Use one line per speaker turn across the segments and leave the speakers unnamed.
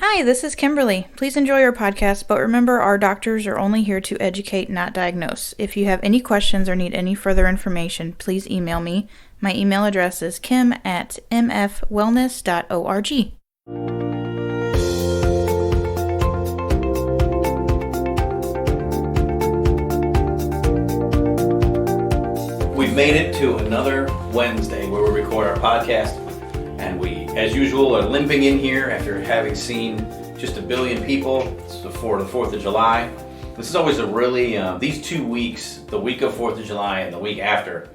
Hi, this is Kimberly. Please enjoy our podcast, but remember our doctors are only here to educate, not diagnose. If you have any questions or need any further information, please email me. My email address is kim@mfwellness.org.
We've made it to another Wednesday where we record our podcast, and we, as usual, are limping in here after having seen just a billion people. It's before the 4th of July. This is always a really, these 2 weeks, the week of 4th of July and the week after,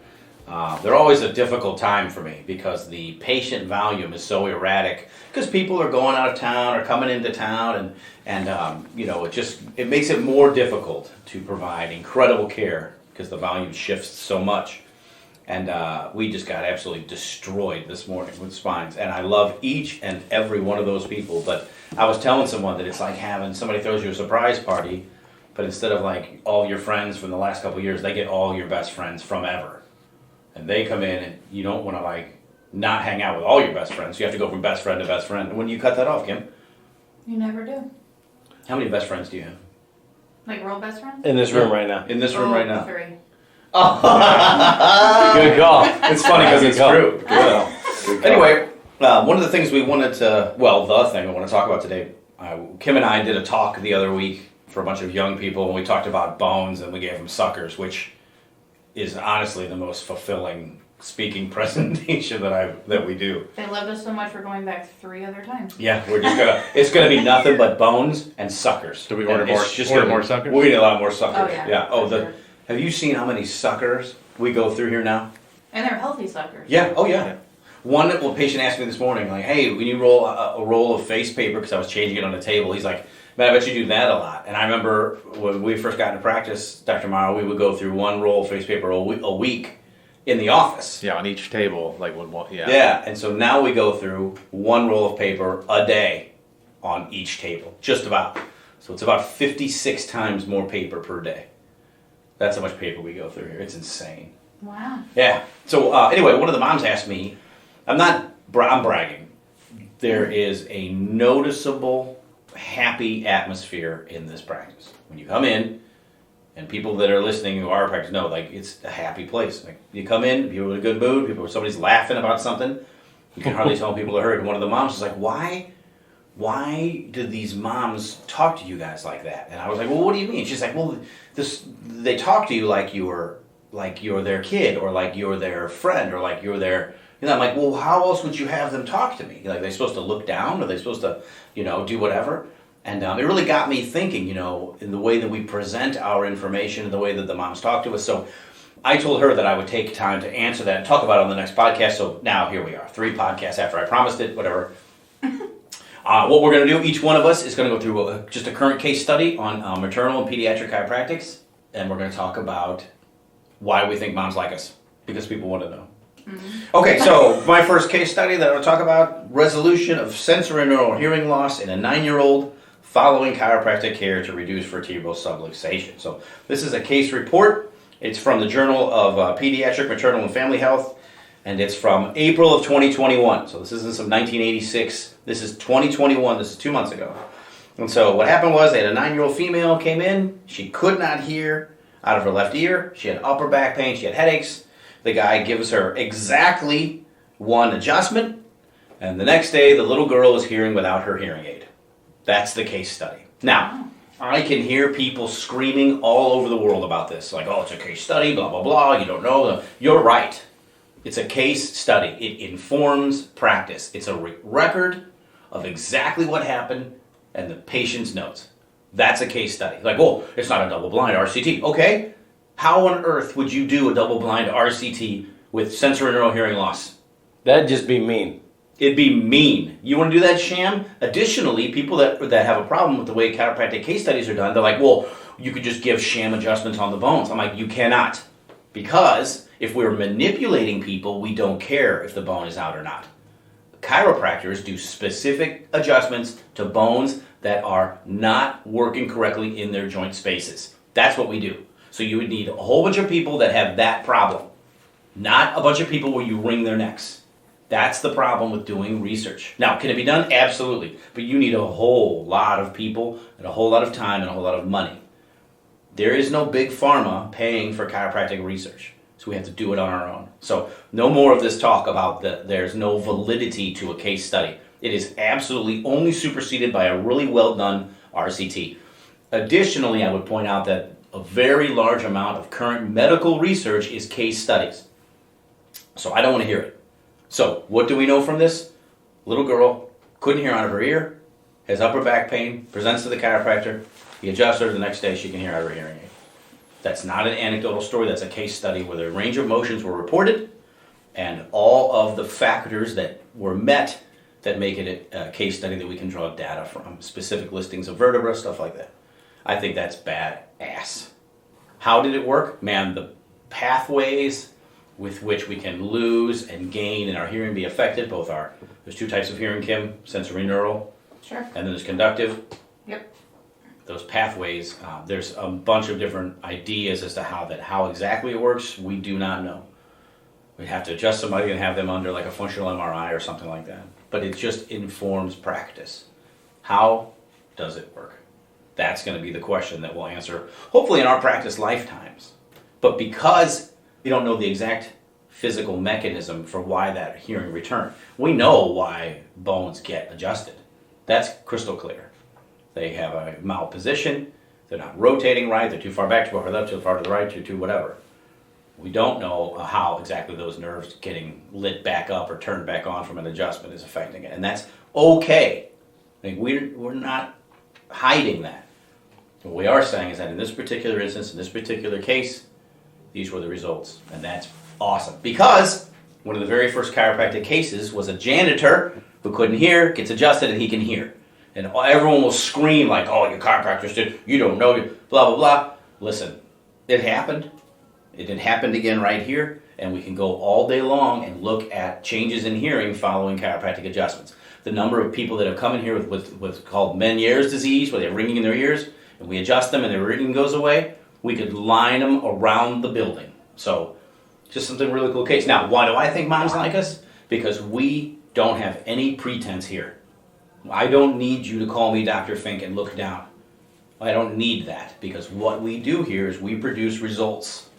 they're always a difficult time for me because the patient volume is so erratic because people are going out of town or coming into town, and it makes it more difficult to provide incredible care because the volume shifts so much. And we just got absolutely destroyed this morning with spines. And I love each and every one of those people. But I was telling someone that it's like having somebody throws you a surprise party, but instead of like all your friends from the last couple of years, they get all your best friends from ever. And they come in and you don't want to like not hang out with all your best friends. You have to go from best friend to best friend. And when do you cut that off, Kim?
You never do.
How many best friends do you have?
Like real best friends?
In this room right now.
In this room right now?
3.
Good call.
It's funny because it's true.
Good call.
Anyway, one of the things we wanted to, the thing I want to talk about today, Kim and I did a talk the other week for a bunch of young people, and we talked about bones, and we gave them suckers, which is honestly the most fulfilling speaking presentation that we do.
They loved us so much we're going back 3 other times.
Yeah, we're just it's gonna be nothing but bones and suckers.
Do we order more suckers?
We're gonna need a lot more suckers.
Oh, yeah.
Sure. Have you seen how many suckers we go through here now?
And they're healthy suckers.
Yeah. Oh yeah. One patient asked me this morning, like, "Hey, when you roll a roll of face paper?" Because I was changing it on the table. He's like, "Man, I bet you do that a lot." And I remember when we first got into practice, Dr. Morrow, we would go through one roll of face paper a week in the office.
Yeah, on each table, like one. Yeah.
Yeah, and so now we go through one roll of paper a day on each table, just about. So it's about 56 times more paper per day. That's how much paper we go through here. It's insane.
Wow.
Yeah. So anyway, one of the moms asked me, I'm bragging. There is a noticeable, happy atmosphere in this practice. When you come in, and people that are listening who are practice know, like, it's a happy place. Like, you come in, people are in a good mood, somebody's laughing about something, you can hardly tell people are hurt. And one of the moms is like, why did these moms talk to you guys like that? And I was like, well, what do you mean? She's like, well, they talk to you like you're their kid, or like you're their friend, or like you're their, I'm like, well, how else would you have them talk to me? Like, they're supposed to look down? Are they supposed to, do whatever? And it really got me thinking, in the way that we present our information, and the way that the moms talk to us. So I told her that I would take time to answer that and talk about it on the next podcast. So now here we are, 3 podcasts after I promised it, whatever. What we're going to do, each one of us is going to go through just a current case study on maternal and pediatric chiropractics, and we're going to talk about why we think moms like us, because people want to know. Mm-hmm. Okay, so my first case study that I'm going to talk about, resolution of sensorineural hearing loss in a 9-year-old following chiropractic care to reduce vertebral subluxation. So this is a case report. It's from the Journal of Pediatric, Maternal, and Family Health, and it's from April of 2021. So this isn't some 1986. This is 2021. This is 2 months ago. And so what happened was they had a 9-year-old female came in. She could not hear out of her left ear. She had upper back pain. She had headaches. The guy gives her exactly one adjustment. And the next day, the little girl is hearing without her hearing aid. That's the case study. Now, I can hear people screaming all over the world about this. Like, oh, it's a case study, blah, blah, blah. You don't know. You're right. It's a case study. It informs practice. It's a record of exactly what happened and the patient's notes. That's a case study. Like, oh, it's not a double-blind RCT. Okay, how on earth would you do a double-blind RCT with sensorineural hearing loss?
That'd just be mean.
It'd be mean. You want to do that sham? Additionally, people that have a problem with the way chiropractic case studies are done, they're like, well, you could just give sham adjustments on the bones. I'm like, you cannot. Because if we're manipulating people, we don't care if the bone is out or not. Chiropractors do specific adjustments to bones that are not working correctly in their joint spaces. That's what we do. So you would need a whole bunch of people that have that problem, not a bunch of people where you wring their necks. That's the problem with doing research. Now, can it be done? Absolutely. But you need a whole lot of people and a whole lot of time and a whole lot of money. There is no big pharma paying for chiropractic research. So we have to do it on our own. So no more of this talk about there's no validity to a case study. It is absolutely only superseded by a really well done RCT. Additionally, I would point out that a very large amount of current medical research is case studies. So I don't want to hear it. So what do we know from this? Little girl, couldn't hear out of her ear, has upper back pain, presents to the chiropractor, he adjusts her, the next day she can hear out of her hearing aid. That's not an anecdotal story, that's a case study where the range of motions were reported and all of the factors that were met that make it a case study that we can draw data from, specific listings of vertebra, stuff like that. I think that's badass. How did it work? Man, the pathways with which we can lose and gain in our hearing be affected, there's two types of hearing, Kim, sensory neural,
Sure.
and then there's conductive.
Yep.
Those pathways, there's a bunch of different ideas as to how exactly it works. We do not know. We'd have to adjust somebody and have them under like a functional MRI or something like that. But it just informs practice. How does it work? That's going to be the question that we'll answer, hopefully in our practice lifetimes. But because we don't know the exact physical mechanism for why that hearing returned, we know why bones get adjusted. That's crystal clear. They have a malposition, they're not rotating right, they're too far back, too far left, too far to the right, too whatever. We don't know how exactly those nerves getting lit back up or turned back on from an adjustment is affecting it, and that's okay. We're not hiding that. What we are saying is that in this particular instance, in this particular case, these were the results, and that's awesome. Because one of the very first chiropractic cases was a janitor who couldn't hear, gets adjusted, and he can hear. And everyone will scream like, oh, your chiropractors did, you don't know, blah, blah, blah. Listen, it happened. It happened again right here, and we can go all day long and look at changes in hearing following chiropractic adjustments. The number of people that have come in here with what's called Meniere's disease, where they have ringing in their ears, and we adjust them and their ringing goes away, we could line them around the building. So, just something really cool case. Now, why do I think moms like us? Because we don't have any pretense here. I don't need you to call me Dr. Fink and look down. I don't need that, because what we do here is we produce results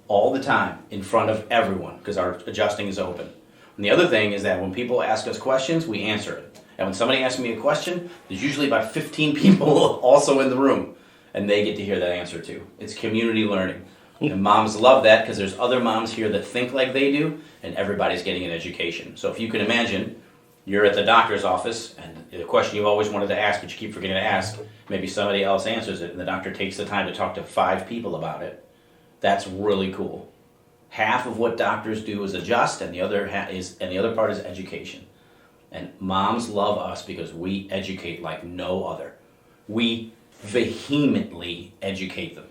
all the time in front of everyone, because our adjusting is open. And the other thing is that when people ask us questions, we answer it. And when somebody asks me a question, there's usually about 15 people also in the room, and they get to hear that answer too. It's community learning. And moms love that, because there's other moms here that think like they do, and everybody's getting an education. So if you can imagine, you're at the doctor's office, and the question you've always wanted to ask, but you keep forgetting to ask, maybe somebody else answers it, and the doctor takes the time to talk to 5 people about it. That's really cool. Half of what doctors do is adjust, and the other part is education. And moms love us because we educate like no other. We vehemently educate them.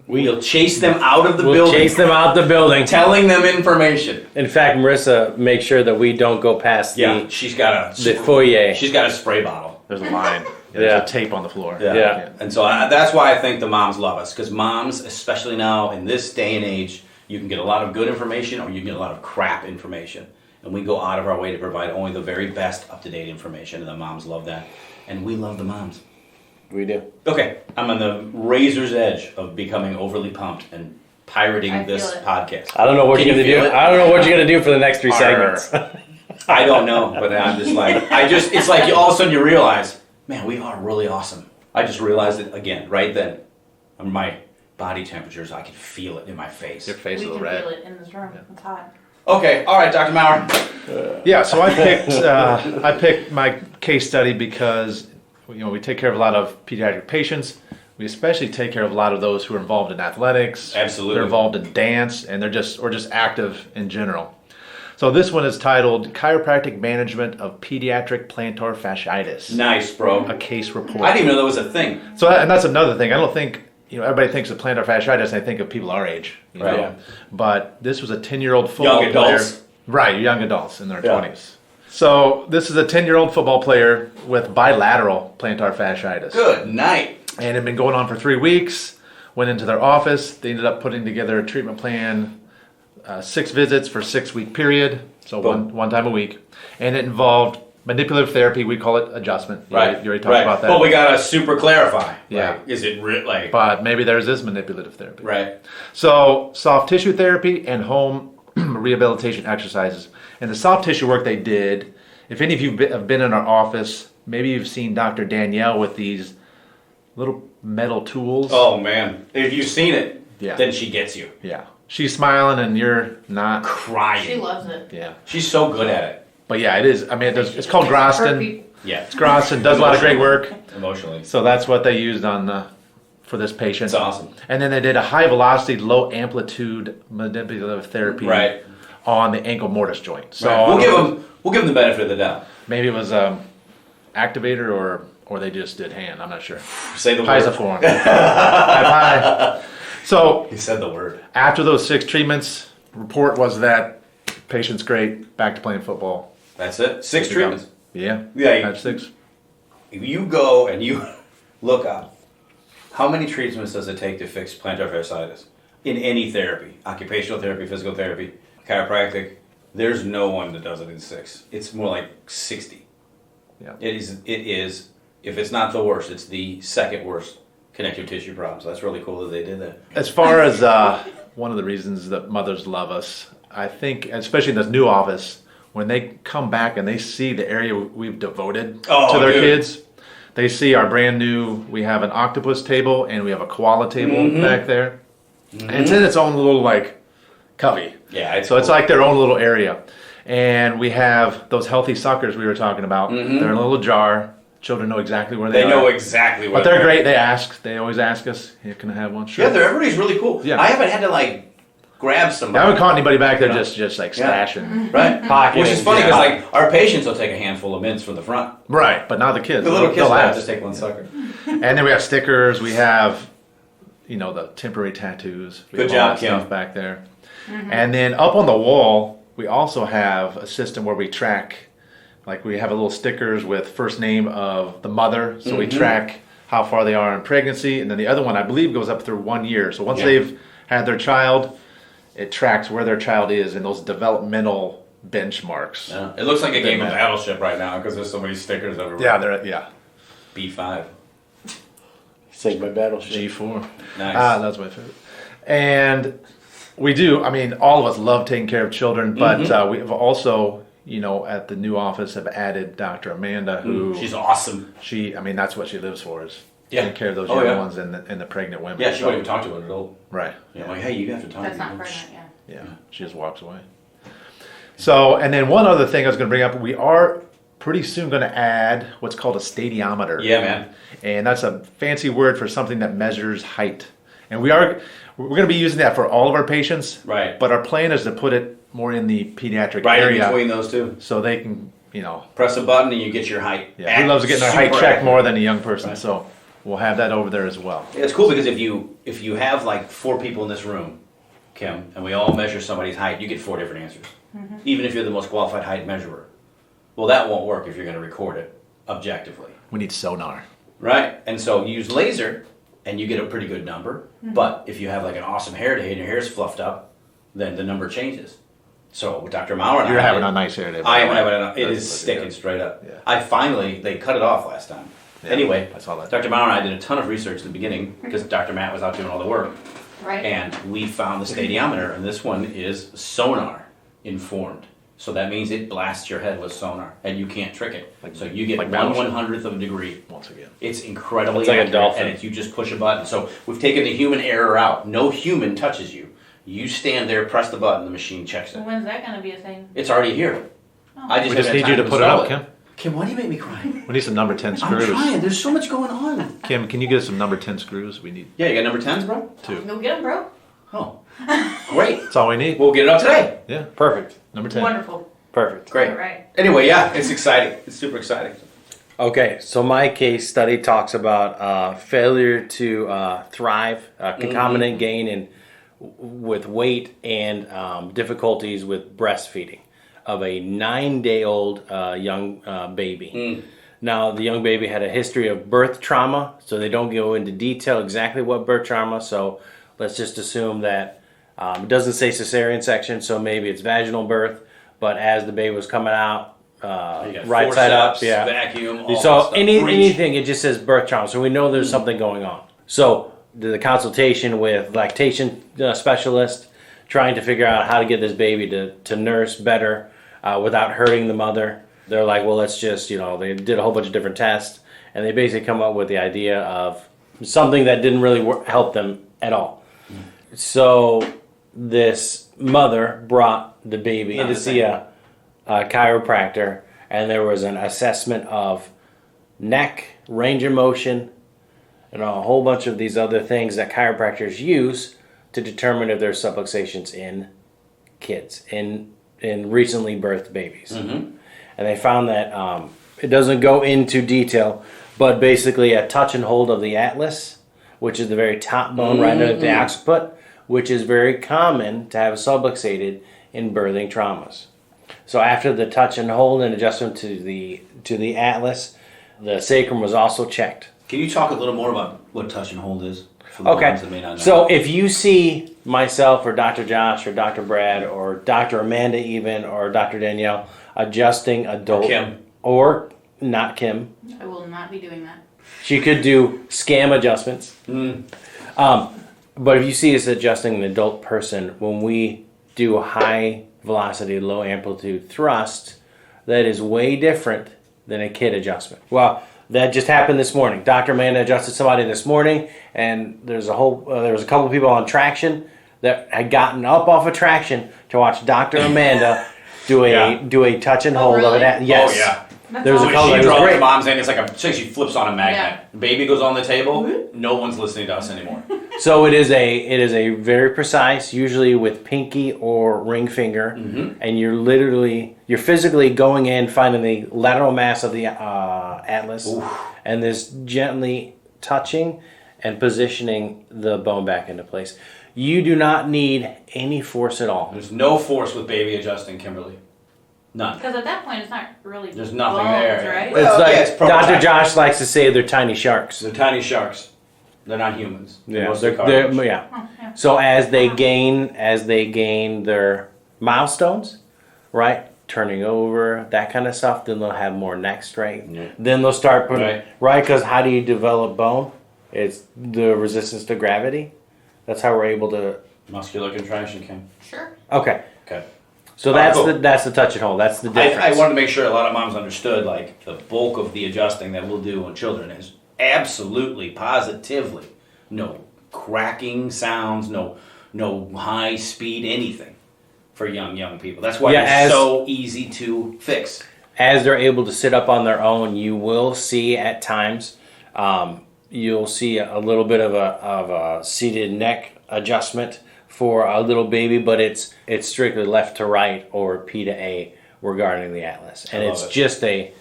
We'll chase them out of the building.
Chase them out the building.
Telling them information.
In fact, Marissa makes sure that we don't go past
she's got
the foyer.
She's got a spray bottle.
There's a line. There's a tape on the floor.
Yeah.
And so that's why I think the moms love us, because moms, especially now in this day and age, you can get a lot of good information or you can get a lot of crap information. And we go out of our way to provide only the very best up-to-date information, and the moms love that. And we love the moms.
We do.
Okay, I'm on the razor's edge of becoming overly pumped and pirating this podcast.
I don't know what you're going to do. I don't know what you're going to do for the next 3 segments.
I don't know, but I'm just like, it's like all of a sudden you realize, man, we are really awesome. I just realized it again, right then. My body temperatures, I can feel it in my face.
Your face
We
is
can
red.
feel it in this room. It's hot.
Okay, all right, Dr. Maurer.
Yeah, so I picked my case study because we take care of a lot of pediatric patients. We especially take care of a lot of those who are involved in athletics.
Absolutely.
They're involved in dance, and they're just active in general. So this one is titled Chiropractic Management of Pediatric Plantar Fasciitis.
Nice, bro.
A case report.
I didn't even know that was a thing.
So and that's another thing. I don't think everybody thinks of plantar fasciitis, and I think of people our age.
Right.
Know? But this was a 10-year-old football
Young
player.
adults.
Right, young adults in their 20s. So this is a 10-year-old football player with bilateral plantar fasciitis.
Good night.
And it had been going on for 3 weeks. Went into their office. They ended up putting together a treatment plan 6 visits for 6-week period, so
Boom.
one time a week, and it involved manipulative therapy. We call it adjustment. You already talked about that.
But we gotta super clarify.
Yeah.
Like, is it like?
But maybe there's this manipulative therapy.
Right.
So soft tissue therapy and home rehabilitation exercises. And the soft tissue work they did, if any of you have been in our office, maybe you've seen Dr. Danielle with these little metal tools.
Oh man, if you've seen it,
Yeah.
then she gets you.
Yeah. She's smiling and you're not.
Crying.
She loves it.
Yeah.
She's so good at it.
But yeah, it is. I mean, it's called
Her
Groston.
people-
Yeah.
Groston does a lot of great work.
Emotionally.
So that's what they used for this patient.
It's awesome.
And then they did a high velocity, low amplitude manipulative therapy
Right.
on the ankle mortise joint. So
Right. We'll give them the benefit of the doubt.
maybe it was activator or they just did hand. I'm not sure.
Say the word.
Piezoform. High. So
He said the word.
after those 6 treatments, report was that patient's great, back to playing football.
That's it. 6
Good to go.
treatments.
Yeah.
Yeah.
Had 6.
If you go and you look up, how many treatments does it take to fix plantar fasciitis in any therapy? Occupational therapy, physical therapy, chiropractic. There's no one that does it in 6. It's more like 60.
Yeah.
It is. If it's not the worst, it's the second worst connective tissue problem. So that's really cool that they did that.
As far as one of the reasons that mothers love us, I think, especially in this new office, when they come back and they see the area we've devoted to their kids, they see our brand new, we have an octopus table and we have a koala table back there. And it's in its own little like cubby.
Yeah.
So it's like their own little area. And we have those healthy suckers we were talking about. They're in a little jar. Children know exactly where they are.
They know exactly what.
But they're great. They ask. They always ask us, hey, can I have one? Sure.
Yeah, everybody's really cool.
Yeah.
I haven't had to like grab
I
somebody.
haven't caught anybody back there
Yeah.
just like
Yeah.
stashing.
Right.
Pocket
Which is
and-
funny because
yeah.
like our patients will take a handful of mints from the front.
Right, but not the kids.
The little kids
They'll
will have
ask.
just take one sucker.
And then we have stickers. We have, the temporary tattoos. We
Good
have all
job,
that stuff
Kim.
back there. And then up on the wall, we also have a system where we track, like we have a little stickers with first name of the mother. So we track how far they are in pregnancy. And then the other one, I believe, goes up through 1 year. So once
Yeah.
they've had their child, it tracks where their child is in those developmental benchmarks.
Yeah. It looks like a game of
matter.
Battleship right now because there's so many stickers everywhere.
Yeah.
B5.
Sink my battleship.
G4.
Nice.
That's my favorite. And we do, all of us love taking care of children, but we have also, at the new office have added Dr. Amanda, who
She's awesome.
that's what she lives for, is
Yeah.
taking care of those
Oh,
young
yeah.
ones and the pregnant women.
Yeah, she won't even talk to an adult.
Right.
Yeah. I'm like, hey, you have to talk
That's
to
not
them.
pregnant, yeah.
Yeah. She just walks away. So, and then one other thing I was going to bring up, we are pretty soon going to add what's called a stadiometer.
Yeah, man.
And that's a fancy word for something that measures height. And we're going to be using that for all of our patients.
Right.
But our plan is to put it more in the pediatric
Right in
area
between those two.
so they can,
Press a button and you get your height.
who loves getting their height
Super
checked
accurate.
more than a young person.
Right.
So we'll have that over there as well.
Yeah, it's cool because if you have like 4 people in this room, Kim, and we all measure somebody's height, you get 4 different answers. Even if you're the most qualified height measurer. Well, that won't work if you're going to record it objectively.
We need sonar.
Right? And so you use laser and you get a pretty good number. But if you have like an awesome hair day and your hair's fluffed up, then the number changes. So with Dr. Maurer and
You're
I
having
did-
a nice hair day.
I am having it
That's
is
what
sticking
they do.
straight up.
Yeah.
They cut it off last time.
Yeah,
Anyway,
I saw that.
Dr. Maurer and I did a ton of research at the beginning because Dr. Matt was out doing all the work.
Right?
And we found the stadiometer, and this one is sonar informed. So that means it blasts your head with sonar, and you can't trick it. So you get
like
1/100th of a degree.
Once again.
It's incredibly
It's like a
accurate,
dolphin.
and if you just push a button. So we've taken the human error out. No human touches you. You stand there, press the button, the machine checks
So
it.
when's that going to be a thing?
It's already here.
Oh.
I just
We just
haven't
need
had
you
time
to put it
install
up, Kim.
Kim, why do you make me cry?
We need some number 10
I'm
screws.
trying. There's so much going on.
Kim, can you get us some number 10 screws? We need
Yeah, you got number 10s, bro?
2.
Go get them, bro.
Oh, great.
That's all we need.
We'll get it up today.
Yeah.
Perfect.
Number 10.
Wonderful.
Perfect.
Great.
All right.
Anyway, yeah, it's exciting. It's super exciting.
Okay, so my case study talks about failure to thrive, concomitant gain, and with weight and difficulties with breastfeeding of a 9-day-old young baby. Now, the young baby had a history of birth trauma, so they don't go into detail exactly what birth trauma. So let's just assume that It doesn't say cesarean section, so maybe it's vaginal birth. But as the baby was coming out, right side up,
vacuum, all
so
that stuff.
anything, it just says birth trauma. So we know there's something going on. So the consultation with lactation specialist, trying to figure out how to get this baby to nurse better without hurting the mother. They're like, well, let's just, they did a whole bunch of different tests, and they basically come up with the idea of something that didn't really help them at all. So this mother brought the baby in to see a chiropractor, and there was an assessment of neck, range of motion, and a whole bunch of these other things that chiropractors use to determine if there's subluxations in kids, in recently birthed babies. Mm-hmm. And they found that it doesn't go into detail, but basically a touch and hold of the atlas, which is the very top bone right under the occiput, which is very common to have subluxated in birthing traumas. So after the touch and hold and adjustment to the atlas, the sacrum was also checked.
Can you talk a little more about what touch and hold is for the ones that may not know?
So if you see myself or Dr. Josh or Dr. Brad or Dr. Amanda even or Dr. Danielle adjusting adult...
Kim.
Or not Kim.
I will not be doing that.
She could do scam adjustments. But if you see us adjusting an adult person, when we do a high velocity, low amplitude thrust, that is way different than a kid adjustment. Well, that just happened this morning. Dr. Amanda adjusted somebody this morning, and there was a couple of people on traction that had gotten up off of traction to watch Dr. Amanda do a touch and hold of it. Yes.
Oh yeah.
There's a
When
couple
she
that was
draws
great.
the mom's in, it's like she flips on a magnet. Baby goes on the table. No one's listening to us anymore.
So it is a very precise, usually with pinky or ring finger, and you're physically going in, finding the lateral mass of the atlas, and this gently touching and positioning the bone back into place. You do not need any force at all.
There's no force with baby adjusting, Kimberly. None.
Because at that point, it's not really.
There's nothing
bones,
there.
right?
Well,
It's like
it's
Dr. Josh likes to say they're tiny sharks.
They're tiny sharks. They're not humans.
Yeah,
They're
Yeah.
So as they gain their milestones, right? Turning over, that kind of stuff, then they'll have more neck strength.
Yeah.
Then they'll start putting,
Right.
Because how do you develop bone? It's the resistance to gravity. That's how we're able to.
Muscular contraction, Kim.
Sure.
Okay.
Okay.
So that's the touch and hold. That's the difference.
I wanted to make sure a lot of moms understood, like, the bulk of the adjusting that we'll do on children is absolutely, positively, no cracking sounds, no high speed anything for young people. That's why it's so easy to fix.
As they're able to sit up on their own, you will see at times, you'll see a little bit of a seated neck adjustment for a little baby, but it's strictly left to right or P to A regarding the atlas, and it's just a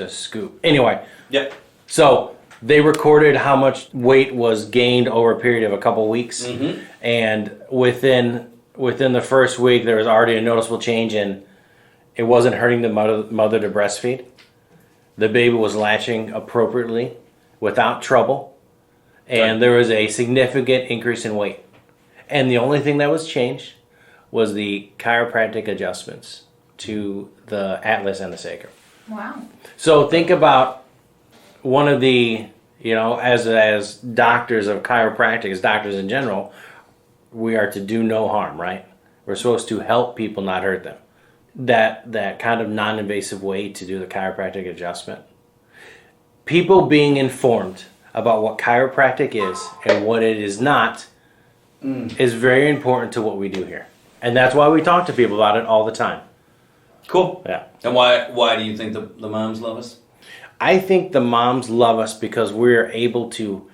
scoop. Anyway,
Yep.
so they recorded how much weight was gained over a period of a couple weeks, and within the first week there was already a noticeable change in it wasn't hurting the mother to breastfeed. The baby was latching appropriately without trouble, and there was a significant increase in weight. And the only thing that was changed was the chiropractic adjustments to the atlas and the sacrum.
Wow.
So think about one of the, as doctors of chiropractic, as doctors in general, we are to do no harm, right? We're supposed to help people, not hurt them. That kind of non-invasive way to do the chiropractic adjustment. People being informed about what chiropractic is and what it is not is very important to what we do here. And that's why we talk to people about it all the time.
Cool.
Yeah.
And why do you think the moms love us?
I think the moms love us because we're able to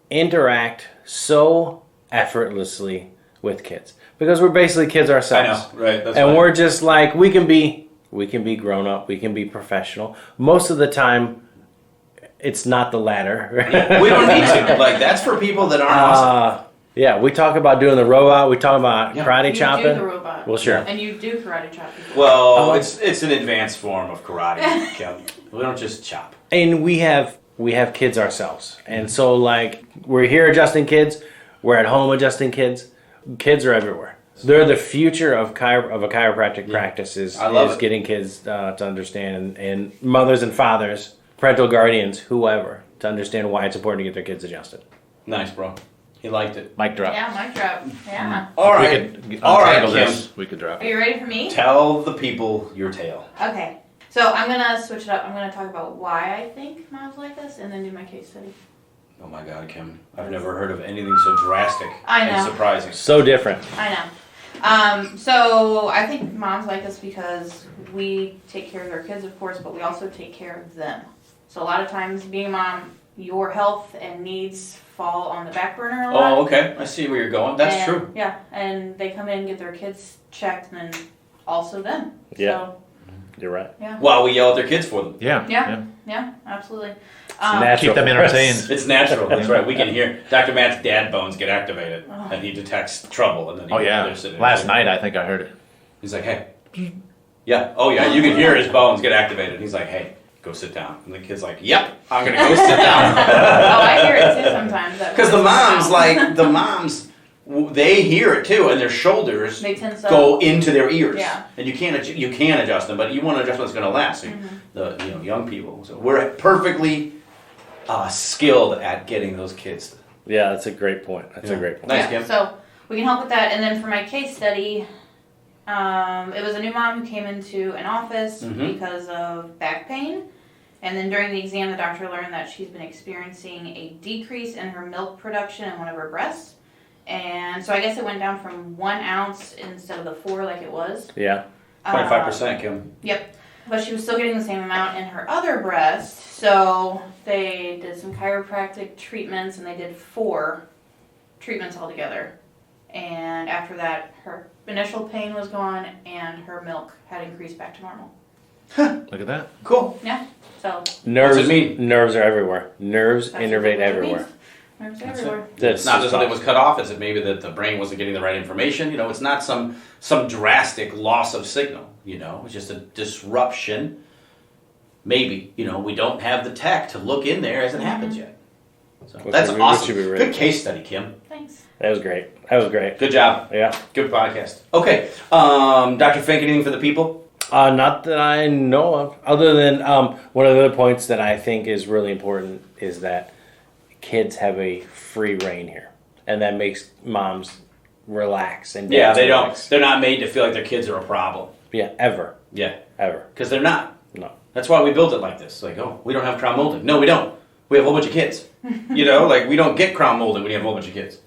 interact so effortlessly with kids. Because we're basically kids ourselves.
I know, right? That's
and
fine.
we're just like, we can be grown up, we can be professional. Most of the time, it's not the latter.
We don't need to. Like, that's for people that aren't awesome.
Yeah, we talk about doing the robot. We talk about karate
You
chopping.
do the robot.
Well, sure.
And you do karate chopping.
Well, it's an advanced form of karate, Kim. We don't just chop.
And we have kids ourselves, and so like we're here adjusting kids, we're at home adjusting kids. kids are everywhere. They're the future of a chiropractic practice is getting kids to understand and mothers and fathers, parental guardians, whoever, to understand why it's important to get their kids adjusted.
Nice, bro. He liked it.
Mic drop.
Yeah, mic drop. Yeah.
All right. All right, Kim.
We could drop
Are you ready for me?
Tell the people your tale.
Okay. So I'm gonna switch it up. I'm gonna talk about why I think moms like this, and then do my case study.
Oh my God, Kim. I've never heard of anything so drastic
I
and
know.
surprising.
So different.
I know. So I think moms like this because we take care of their kids, of course, but we also take care of them. So a lot of times, being a mom, your health and needs fall on the back burner a lot.
Oh, okay. I see where you're going. That's true.
Yeah, and they come in and get their kids checked, and then also them.
Yeah.
So,
You're right.
yeah.
While we yell at their kids for them.
Yeah, absolutely.
Natural.
Keep them entertained.
It's natural. That's right. We can hear Dr. Matt's dad bones get activated, and he detects trouble. And then they're sitting
Last
there.
night I think I heard it.
He's like, hey. Yeah. Oh, yeah. You can hear his bones get activated. He's like, hey, go sit down. And the kid's like, yep, I'm going to go sit down.
Oh, I hear it too sometimes.
Because the moms, they hear it too, and their shoulders
They tend to
go into their ears.
Yeah.
And you can adjust them, but you want to adjust what's going to last. So the young people. So we're perfectly skilled at getting those kids.
Yeah, that's a great point. That's a great point.
Nice, Kim.
So we can help with that. And then for my case study, it was a new mom who came into an office because of back pain. And then during the exam, the doctor learned that she's been experiencing a decrease in her milk production in one of her breasts. And so I guess it went down from 1 ounce instead of the 4 like it was.
Yeah.
25%, Kim.
Yep. But she was still getting the same amount in her other breast. So they did some chiropractic treatments, and they did 4 treatments altogether. And after that, her initial pain was gone, and her milk had increased back to normal.
Look at that.
Cool.
Yeah. So
Nerves.
What's it mean?
Nerves are everywhere. Nerves
that's
innervate
what it
everywhere.
means. Nerves everywhere.
It's not just that it was cut off, it's maybe that the brain wasn't getting the right information. It's not some drastic loss of signal. It's just a disruption. Maybe, we don't have the tech to look in there as it happens yet. So that's awesome. Good case study, Kim.
Thanks.
That was great. That was great.
Good job.
Yeah.
Good podcast. Okay, Dr. Fink, anything for the people?
Not that I know of. Other than one of the other points that I think is really important is that kids have a free reign here, and that makes moms relax and
Yeah, they
relax.
don't. They're not made to feel like their kids are a problem.
Yeah, ever.
Yeah,
Ever.
because they're not.
No.
That's why we built it like this. Like, oh, we don't have crown molding. No, we don't. We have a whole bunch of kids. We don't get crown molding when you have a whole bunch of kids.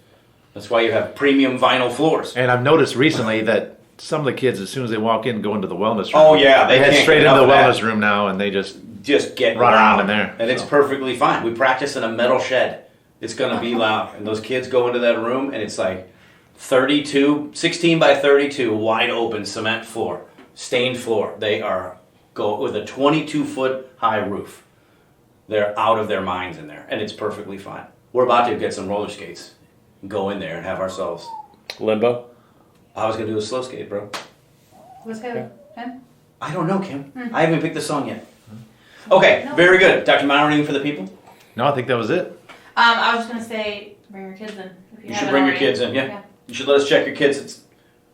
That's why you have premium vinyl floors.
And I've noticed recently that some of the kids, as soon as they walk in, go into the wellness room.
Oh, yeah,
they head
can't
straight
get
into the
enough of
wellness
that.
room now, and they just
Get
run around
loud.
in there.
And it's perfectly fine. We practice in a metal shed. It's going to be loud. And those kids go into that room, and it's like 16 by 32 wide open cement floor, stained floor. They are with a 22-foot high roof. They're out of their minds in there, and it's perfectly fine. We're about to get some roller skates, go in there and have ourselves.
Limbo.
I was going to do a slow skate, bro.
Let's go. Ken?
I don't know, Kim. I haven't picked the song yet. Okay, very good. Dr. Monitoring for the people?
No, I think that was it.
I was just going to say, bring your kids in. If
You should bring your kids in, yeah. You should let us check your kids. It's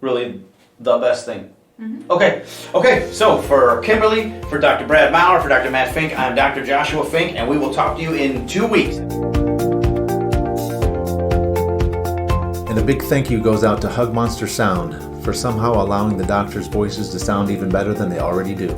really the best thing. Okay, so for Kimberly, for Dr. Brad Maurer, for Dr. Matt Fink, I'm Dr. Joshua Fink, and we will talk to you in 2 weeks.
And a big thank you goes out to Hug Monster Sound for somehow allowing the doctors' voices to sound even better than they already do.